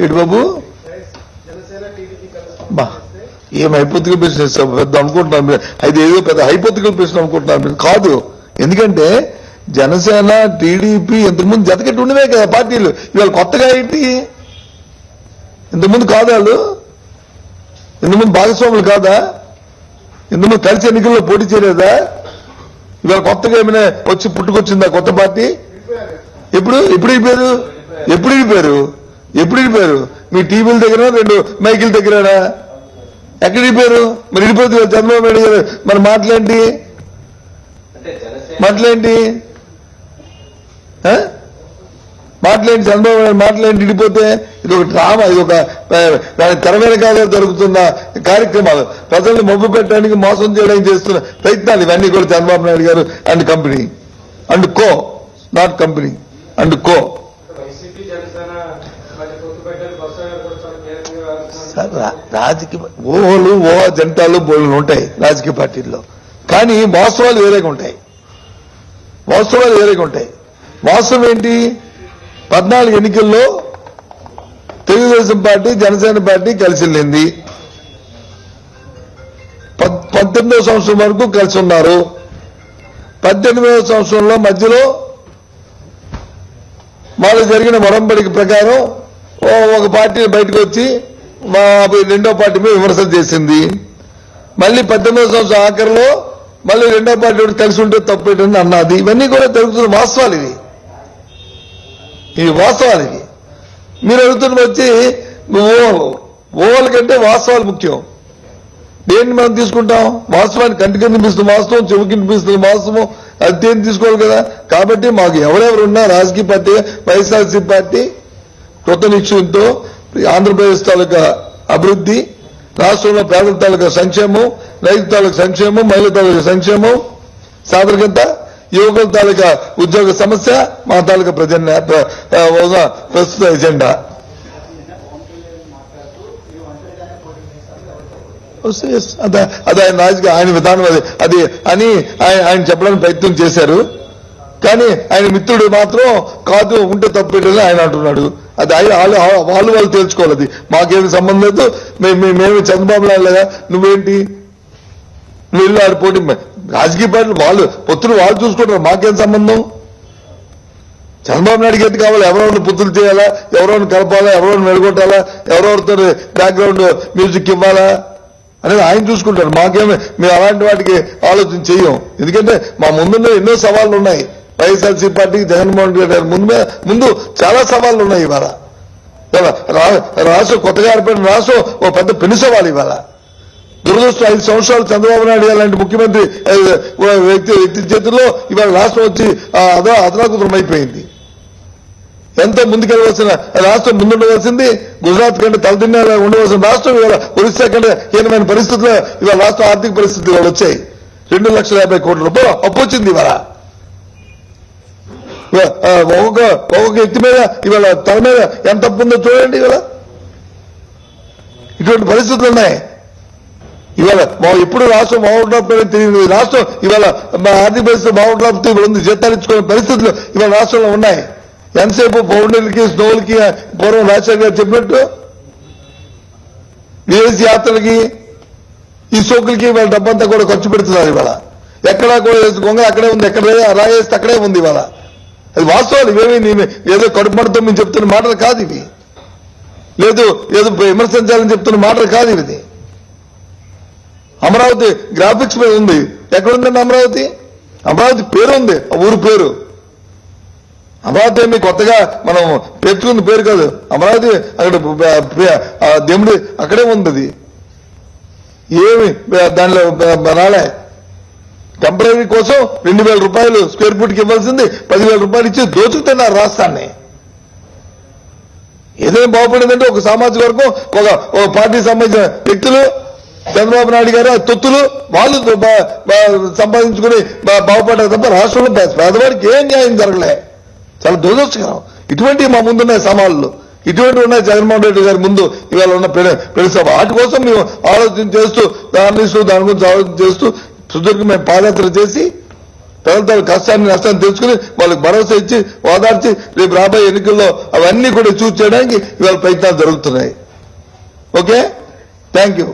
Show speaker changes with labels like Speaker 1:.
Speaker 1: ఏడు బాబు ఏం hypothetical business పెద్ద అనుకుంటున్నాను, అది ఏదో పెద్ద హైపోతికల్ బిజినెస్ అనుకుంటున్నాను కాదు. ఎందుకంటే జనసేన టీడీపీ ఇంతకుముందు జతకెట్టి ఉండవే కదా పార్టీలు, ఇవాళ కొత్తగా ఏంటి? ఇంతకుముందు కాదు వాళ్ళు, ఇంతకుముందు భాగస్వాములు కాదా? ఇంతకుముందు కలిసి ఎన్నికల్లో పోటీ చేయలేదా? ఇవాళ కొత్తగా ఏమైనా వచ్చి పుట్టుకొచ్చిందా కొత్త పార్టీ? ఎప్పుడు వెళ్ళిపోయారు? మీ టీవీల దగ్గర 2 మైకుల దగ్గరనా? ఎక్కడ వెళ్ళిపోయారు? మరి వెళ్ళిపోతే చంద్రబాబు నాయుడు గారు మరి మాటలేంటి? చంద్రబాబు నాయుడు మాటలేంటి? వెళ్ళిపోతే ఇది ఒక డ్రామా, ఇది ఒక తెర వెనకాల జరుగుతున్న కార్యక్రమాలు, ప్రజల్ని మబ్బు పెట్టడానికి మోసం చేయడానికి చేస్తున్న ప్రయత్నాలు ఇవన్నీ కూడా చంద్రబాబు నాయుడు గారు and company and co, not company and co. రాజకీయ ఊహలు జంటాలు బోళ్ళు ఉంటాయి రాజకీయ పార్టీల్లో, కానీ వాస్తవాలు వేరేగా ఉంటాయి. వాస్తవం ఏంటి? 14 ఎన్నికల్లో తెలుగుదేశం పార్టీ జనసేన పార్టీ కలిసి వెళ్ళింది. 19వ సంవత్సరం వరకు కలిసి ఉన్నారు. 18వ సంవత్సరంలో మధ్యలో వాళ్ళు జరిగిన ఒడంబడిక ప్రకారం ఒక పార్టీ బయటకు వచ్చి రెండో పార్టీ మీద విమర్శలు చేసింది. మళ్ళీ 18వ సంవత్సరం ఆఖరిలో మళ్ళీ రెండో పార్టీ కలిసి ఉంటే తప్పేటని అన్నది. ఇవన్నీ కూడా జరుగుతున్న వాస్తవాలు. ఇవి మీరు అడుగుతున్న వచ్చి ఓవల కంటే వాస్తవాలు ముఖ్యం. దేన్ని మనం తీసుకుంటాం? వాస్తవాన్ని కంటికి కనిపిస్తుంది వాస్తవం, చెవికి కనిపిస్తుంది వాస్తవం, అది దేన్ని తీసుకోవాలి కదా. కాబట్టి మాకు ఎవరెవరు ఉన్నా రాజకీయ పార్టీ వైఎస్ఆర్సీ పార్టీ కృత నిశ్చయంతో ఆంధ్రప్రదేశ్ తాలూకా అభివృద్ధి, రాష్ట్రంలో పేదల తాలూకా సంక్షేమం, రైతు తాలూకా సంక్షేమం, మహిళల తాలూకా సంక్షేమం, సాధారణత, యువకుల తాలూకా ఉద్యోగ సమస్య మా తాలూకా ప్రస్తుత ఎజెండా. అదే ఆయన రాజకీయ ఆయన విధానం అది అని ఆయన చెప్పడానికి ప్రయత్నం చేశారు. కానీ ఆయన మిత్రుడు మాత్రం కాదు, ఉంటే తప్పేటని ఆయన అంటున్నాడు. అది వాళ్ళు తేల్చుకోవాలి. మాకేమి సంబంధం లేదు. మేము చంద్రబాబు నాయుడు లేదా, నువ్వేంటి నువ్వు వెళ్ళి ఆడిపోటీ రాజకీయ పార్టీలు వాళ్ళు పొత్తులు వాళ్ళు చూసుకుంటారు, మాకేం సంబంధం? చంద్రబాబు నాయుడుకి ఎందుకు కావాలి? ఎవరెవరిని పొత్తులు చేయాలా, ఎవరెవరిని కలపాలా, ఎవరెవరిని మెడగొట్టాలా, ఎవరెవరితో బ్యాక్గ్రౌండ్ మ్యూజిక్ ఇవ్వాలా అనేది ఆయన చూసుకుంటారు. మేము అలాంటి వాటికి ఆలోచన చెయ్యం. ఎందుకంటే మా ముందున్న ఎన్నో సవాళ్లు ఉన్నాయి. వైఎస్ఆర్సీ పార్టీకి జగన్మోహన్ రెడ్డి గారి ముందు చాలా సవాళ్లు ఉన్నాయి. ఇవాళ రాష్ట్రం కొత్తగా ఏర్పడిన రాష్ట్రం ఒక పెద్ద పెను సవాలు. ఇవాళ దురదృష్టం 5 సంవత్సరాలు చంద్రబాబు నాయుడు లాంటి ముఖ్యమంత్రి వ్యక్తి చేతుల్లో ఇవాళ రాష్ట్రం వచ్చి అదనాకుతమైపోయింది. ఎంతో ముందుకెళ్ళవలసిన రాష్ట్రం ముందుండవలసింది, గుజరాత్ కంటే తలదిన్న ఉండవలసిన రాష్ట్రం ఇవాళ ఒరిస్సా కంటే హీనమైన పరిస్థితుల్లో ఇవాళ రాష్ట్రం ఆర్థిక పరిస్థితులు ఇవాళ వచ్చాయి. 2,50,000 కోట్ల రూపాయలు అప్పు వచ్చింది. ఇవాళ ఒక్కొక్క వ్యక్తి మీద ఇవాళ తల మీద ఎంత అప్పు ఉందో చూడండి. ఇవాళ ఇటువంటి పరిస్థితులు ఉన్నాయి. ఇవాళ ఎప్పుడు రాష్ట్రం బాగుంటున్నప్పుడు తెలియదు. రాష్ట్రం ఇవాళ ఆర్థిక పరిస్థితి బాగుంటున్నప్పుడు ఇవాళ ఉంది. జీతాలు ఇచ్చుకునే పరిస్థితులు ఇవాళ రాష్ట్రంలో ఉన్నాయి. ఎంతసేపు పౌర్ణమికి స్నోలకి పూర్వం రాజశేఖర్ గారు చెప్పినట్టు విదేశీ యాత్రలకి ఈ సోకులకి ఇవాళ డబ్బంతా కూడా ఖర్చు పెడుతున్నారు. ఇవాళ ఎక్కడా కూడా గొంగ అక్కడే ఉంది, ఎక్కడ రాయేస్తే అక్కడే ఉంది. ఇవాళ అది వాస్తవాలు. ఇవేమి ఏదో కడుపుమడతో మేము చెప్తున్న మాటలు కాదు ఇవి. లేదు ఏదో విమర్శించాలని చెప్తున్న మాటలు కాదు ఇది. అమరావతి గ్రాఫిక్స్ మీద ఉంది. ఎక్కడుందండి అమరావతి? అమరావతి పేరు ఉంది, ఆ ఊరు పేరు. అమరావతి ఏమి కొత్తగా మనం పెట్టుకున్న పేరు కాదు. అమరావతి అక్కడ దేవుడి అక్కడే ఉంది. ఏమి దానిలో రాలే. టెంపరీ కోసం 2,000 రూపాయలు స్క్వేర్ ఫీట్కి ఇవ్వాల్సింది 10,000 రూపాయలు ఇచ్చి దోచుకుతున్నారు రాష్ట్రాన్ని. ఏదైనా బాగుపడిందంటే ఒక సామాజిక వర్గం, ఒక పార్టీకి సంబంధించిన వ్యక్తులు, చంద్రబాబు నాయుడు గారు తొత్తులు వాళ్ళు సంపాదించుకుని బాగుపడ్డారు తప్ప రాష్ట్రంలో పేదవాడికి ఏం న్యాయం జరగలే. చాలా దురదృష్టకరం. ఇటువంటివి మా ముందున్నాయి సవాళ్ళు, ఇటువంటి ఉన్నాయి జగన్మోహన్ రెడ్డి గారి ముందు ఇవాళ ఉన్న పెళ్లి వాటి కోసం మేము ఆలోచన చేస్తూ దాని గురించి ఆలోచన చేస్తూ సుదీర్ఘమైన పాదయాత్ర చేసి ప్రజల కష్టాన్ని నష్టాన్ని తెలుసుకుని వాళ్ళకి భరోసా ఇచ్చి ఓదార్చి రేపు రాబోయే ఎన్నికల్లో అవన్నీ కూడా చూసి చేయడానికి ఇవాళ ప్రయత్నాలు జరుగుతున్నాయి. Okay, thank you.